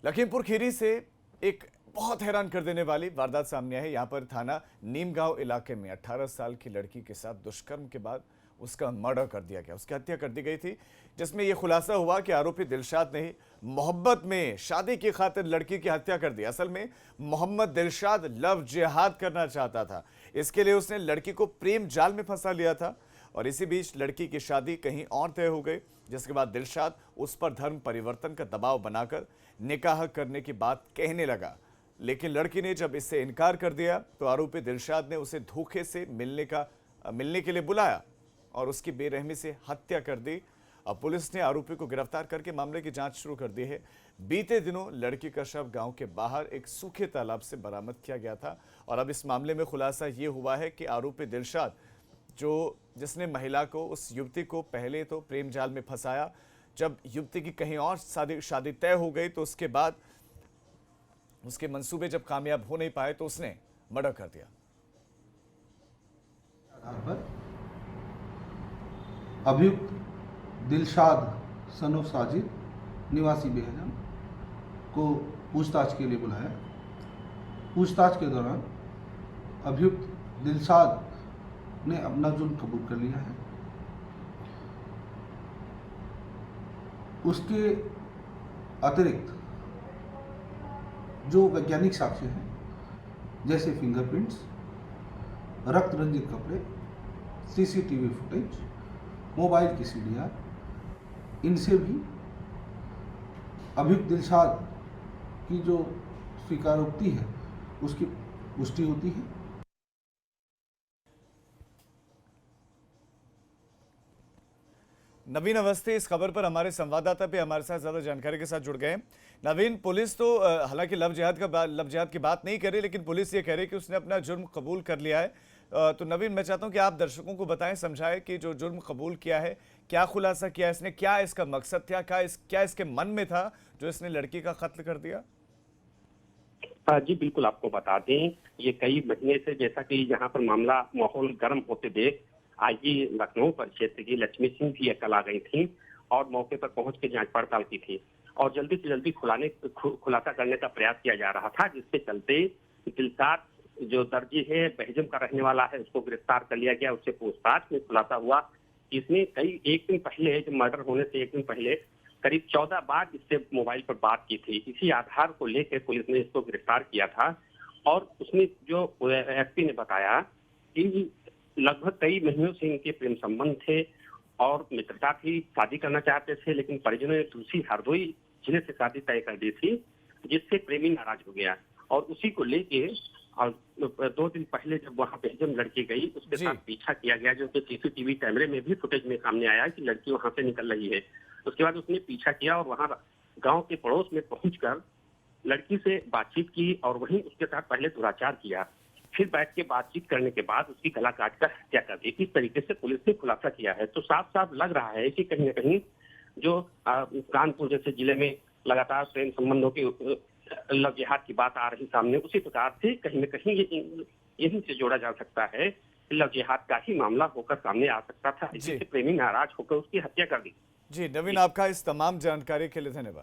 लखीमपुर खीरी से एक बहुत हैरान कर देने वाली वारदात सामने आई है। यहाँ पर थाना नीमगांव इलाके में 18 साल की लड़की के साथ दुष्कर्म के बाद उसका मर्डर कर दिया गया, उसकी हत्या कर दी गई थी, जिसमें यह खुलासा हुआ कि आरोपी दिलशाद ने ही मोहब्बत में शादी की खातिर लड़की की हत्या कर दी। असल में मोहम्मद दिलशाद लव जिहाद करना चाहता था। इसके लिए उसने लड़की को प्रेम जाल में फंसा लिया था और इसी बीच लड़की की शादी कहीं और तय हो गई, जिसके बाद दिलशाद उस पर धर्म परिवर्तन का दबाव बनाकर निकाह करने की बात कहने लगा। लेकिन लड़की ने जब इससे इनकार कर दिया तो आरोपी दिलशाद ने उसे धोखे से मिलने के लिए बुलाया और उसकी बेरहमी से हत्या कर दी। अब पुलिस ने आरोपी को गिरफ्तार करके मामले की जांच शुरू कर दी है। बीते दिनों लड़की का शव गांव के बाहर एक सूखे तालाब से बरामद किया गया था और अब इस मामले में खुलासा ये हुआ है कि आरोपी दिलशाद जिसने महिला को, उस युवती को पहले तो प्रेम जाल में फंसाया, जब युवती की कहीं और शादी तय हो गई तो उसके बाद उसके मंसूबे जब कामयाब हो नहीं पाए तो उसने मर्डर कर दिया। आधार पर अभियुक्त दिलशाद सन ऑफ साजिद निवासी बेहजम को पूछताछ के लिए बुलाया। पूछताछ के दौरान अभियुक्त दिलशाद ने अपना जुर्म कबूल कर लिया है। उसके अतिरिक्त जो वैज्ञानिक साक्ष्य हैं, जैसे फिंगरप्रिंट्स, रक्त रंजित कपड़े, सीसीटीवी फुटेज, मोबाइल की सीडीआर, इनसे भी अभियुक्त दिलशाद की जो स्वीकारोक्ति है उसकी पुष्टि होती है। नवीन अवस्थी इस खबर पर हमारे संवाददाता भी हमारे साथ ज्यादा जानकारी के साथ जुड़ गए हैं। नवीन, पुलिस तो हालांकि लव जिहाद की बात नहीं कर रही, लेकिन पुलिस ये कह रही है कि उसने अपना जुर्म कबूल कर लिया है। तो नवीन, मैं चाहता हूं कि आप दर्शकों को बताएं, समझाएं कि जो जुर्म कबूल किया है, क्या खुलासा किया इसने, क्या इसका मकसद था, क्या इसके मन में था जो इसने लड़की का कत्ल कर दिया। जी बिल्कुल, आपको बता दें, ये कई महीने से, जैसा कि यहाँ पर मामला माहौल गर्म होते देख आईजी लखनऊ परिक्षेत्र की लक्ष्मी सिंह भी कल आ गई थी और मौके पर पहुंच के जांच पड़ताल की थी और जल्दी से जल्दी खुलासा करने का प्रयास किया जा रहा था, जिसके चलते दिलशाद जो दर्जी है, बहजम का रहने वाला है, उसको गिरफ्तार कर लिया गया। उससे पूछताछ में खुलासा हुआ कि इसने एक दिन पहले, जो मर्डर होने से एक दिन पहले, करीब 14 बार इससे मोबाइल पर बात की थी। इसी आधार को लेकर पुलिस ने इसको गिरफ्तार किया था और उसने, जो एसपी ने बताया कि लगभग कई महीनों से इनके प्रेम संबंध थे और मित्रता थी, शादी करना चाहते थे, लेकिन परिजनों ने दूसरी हरदोई जिले से शादी तय कर दी थी, जिससे प्रेमी नाराज हो गया और उसी को लेके और 2 दिन पहले जब वहां बेहजम लड़की गई, उसके साथ पीछा किया गया, जो कि सीसीटीवी कैमरे में भी फुटेज में सामने आया कि लड़की वहां से निकल रही है। उसके बाद उसने पीछा किया और वहां गांव के पड़ोस में पहुंचकर लड़की से बातचीत की और वहीं उसके साथ पहले दुराचार किया। फिर बैठ के बातचीत करने के बाद उसकी गला काटकर हत्या कर दी। इस तरीके से पुलिस ने खुलासा किया है। तो साफ साफ लग रहा है कि कहीं न कहीं जो कानपुर जैसे जिले में लगातार प्रेम संबंधों की लव जिहाद की बात आ रही सामने, उसी प्रकार से कहीं न कहीं यहीं से जोड़ा जा सकता है कि लव जिहाद का ही मामला होकर सामने आ सकता था, जिससे प्रेमी नाराज होकर उसकी हत्या कर दी। जी नवीन, आपका इस तमाम जानकारी के लिए धन्यवाद।